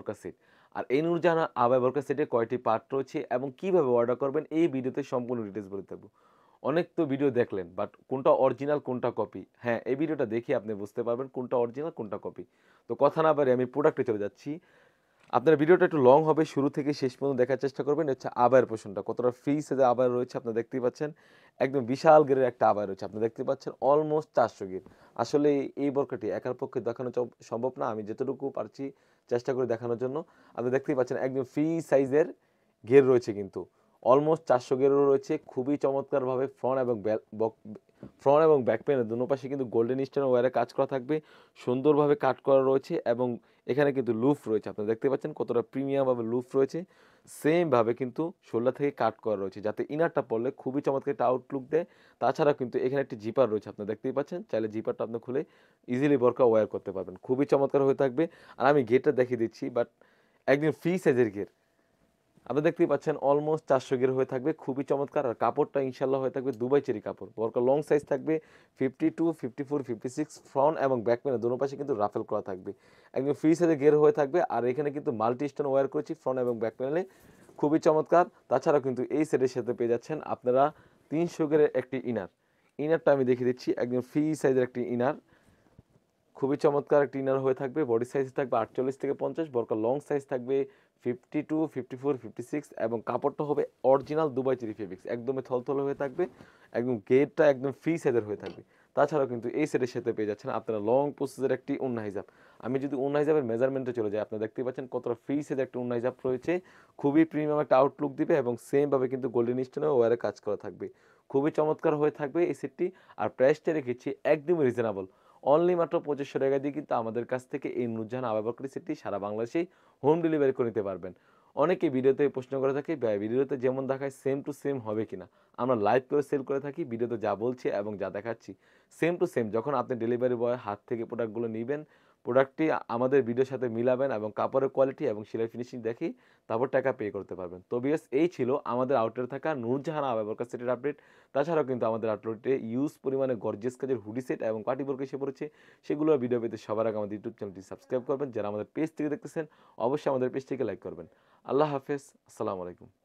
বোরকা সেট। আর এই নূরজাহান আবায়া বোরকা সেটে কয়টি পার্ট রয়েছে এবং কিভাবে অর্ডার করবেন এই ভিডিওতে সম্পূর্ণ ডিটেইলস বলে দেব। অনেক তো ভিডিও দেখলেন বাট কোনটা অরিজিনাল কোনটা কপি? হ্যাঁ, এই ভিডিওটা দেখে আপনি বুঝতে পারবেন কোনটা অরিজিনাল কোনটা কপি। তো কথা না বাড়িয়ে আমি প্রোডাক্টে চলে যাচ্ছি। আপনার ভিডিওটা একটু লং হবে, শুরু থেকে শেষ পর্যন্ত দেখার চেষ্টা করবেন। হচ্ছে আবায়ার পোরশনটা কতটা ফ্রি সাইজে আবায়া রয়েছে আপনারা দেখতেই পাচ্ছেন। একদম বিশাল ঘেরের একটা আবায়া রয়েছে। আপনি দেখতে পাচ্ছেন অলমোস্ট ৪০০ ঘের। আসলে এই বোরকাটি একার পক্ষে দেখানো সম্ভব না। আমি যতটুকু পারছি চেষ্টা করে দেখানোর জন্য। আপনি দেখতেই পাচ্ছেন একদম ফ্রি সাইজের ঘের রয়েছে কিন্তু। অলমোস্ট ৪০০ ঘেরও রয়েছে। খুবই চমৎকারভাবে ফ্রন্ট এবং ব্যাক প্যানেল দোনো পাশে কিন্তু গোল্ডেন স্টোন ওয়্যারে কাজ করা থাকবে। সুন্দরভাবে কাট করা রয়েছে এবং এখানে কিন্তু লুফ রয়েছে। আপনারা দেখতে পাচ্ছেন কতটা প্রিমিয়ামভাবে লুফ রয়েছে। সেম ভাবে কিন্তু শোল্ডার থেকে কাট করা রয়েছে যাতে ইনারটা পড়লে খুবই চমৎকার একটা আউটলুক দেয়। তাছাড়া কিন্তু এখানে একটি জিপার রয়েছে। আপনারা দেখতেই পাচ্ছেন। চাইলে জিপারটা আপনি খুলে ইজিলি বোরকা ওয়্যার করতে পারবেন। খুবই চমৎকার হয়ে থাকবে। আর আমি ঘেরটা দেখিয়ে দিচ্ছি বাট একদম ফ্রি সাইজের ঘের। আপনি দেখতেই পাচ্ছেন অলমোস্ট ৪০০ ঘের হয়ে থাকবে। খুবই চমৎকার। আর কাপড়টা ইনশাআল্লাহ হয়ে থাকবে দুবাই চেরি কাপড়। বোরকা লং সাইজ থাকবে 52, 54, 56 ফ্রন্ট এবং ব্যাক প্যানেল দোনো পাশে কিন্তু রাফেল করা থাকবে। একদম ফ্রি সাইজের ঘের হয়ে থাকবে। আর এখানে কিন্তু মাল্টি স্টোন ওয়্যার করেছি ফ্রন্ট এবং ব্যাক প্যানেলে। খুবই চমৎকার। তাছাড়াও কিন্তু এই সেটের সাথে পেয়ে যাচ্ছেন আপনারা ৩০০ ঘেরের একটি ইনার। ইনারটা আমি দেখিয়ে দিচ্ছি। একদম ফ্রি সাইজের একটি ইনার। খুবই চমৎকার একটা ইনার হয়ে থাকবে। বডি সাইজ থাকবে ৪৮ থেকে ৫০। বোরকা লং সাইজ থাকবে 52, 54, 56 এবং কাপড়টা হবে অরিজিনাল দুবাই চেরি ফেব্রিক্স। একদমই থলথলে হয়ে থাকবে। একদম ঘেরটা একদম ফ্রি সাইজের হয়ে থাকবে। তাছাড়াও কিন্তু এই সেটের সাথে পেয়ে যাচ্ছেন আপনারা লং প্রসেসের একটি ওড়না হিজাব। আমি যদি ওড়না হিজাবের মেজারমেন্টে চলে যাই, আপনারা দেখতেই পাচ্ছেন কতটা ফ্রি সাইজের একটা ওড়না হিজাব রয়েছে। খুবই প্রিমিয়াম একটা আউটলুক দিবে এবং সেম ভাবে কিন্তু গোল্ডেন স্টোনে ওয়্যারে কাজ করা থাকবে। খুবই চমৎকার হয়ে থাকবে এই সেটটি। আর প্রাইসটা রেখেছি একদমই রিজনেবল। অনলি মাত্র ২৫০০ টাকা দিয়ে কিন্তু আমাদের কাছ থেকে এই নূরজাহান আবায়া বোরকা সেটটি সারা বাংলাদেশেই হোম ডেলিভারি করে নিতে পারবেন। অনেকে ভিডিওতে প্রশ্ন করে থাকে ভাই ভিডিওতে যেমন দেখায় সেম টু সেম হবে কিনা? আমরা লাইভ করে সেল করে থাকি। ভিডিওতে যা বলছি এবং যা দেখাচ্ছি সেম টু সেম। যখন আপনি ডেলিভারি বয় হাত থেকে প্রোডাক্টগুলো নিবেন, প্রোডাক্টটি আমাদের ভিডিওর সাথে মিলাবেন এবং কাপড়ের কোয়ালিটি এবং সেলাই ফিনিশিং দেখেই তারপর টাকা পে করতে পারবেন। তো ভিউয়ার্স এই ছিল আমাদের আউটলেটে থাকা নূরজাহান আবায়া বোরকা সেটের আপডেট। তাছাড়াও কিন্তু আমাদের আউটলেটে ইউজ পরিমাণে গর্জিয়াস কাজের হুডি সেট এবং পার্টি বোরকা এসে পড়েছে। সেগুলোর ভিডিও পেতে সবার আগে আমাদের ইউটিউব চ্যানেলটি সাবস্ক্রাইব করবেন। যারা আমাদের পেজ থেকে দেখতেছেন অবশ্যই আমাদের পেজটিকে লাইক করবেন। আল্লাহ হাফেজ। আসসালামু আলাইকুম।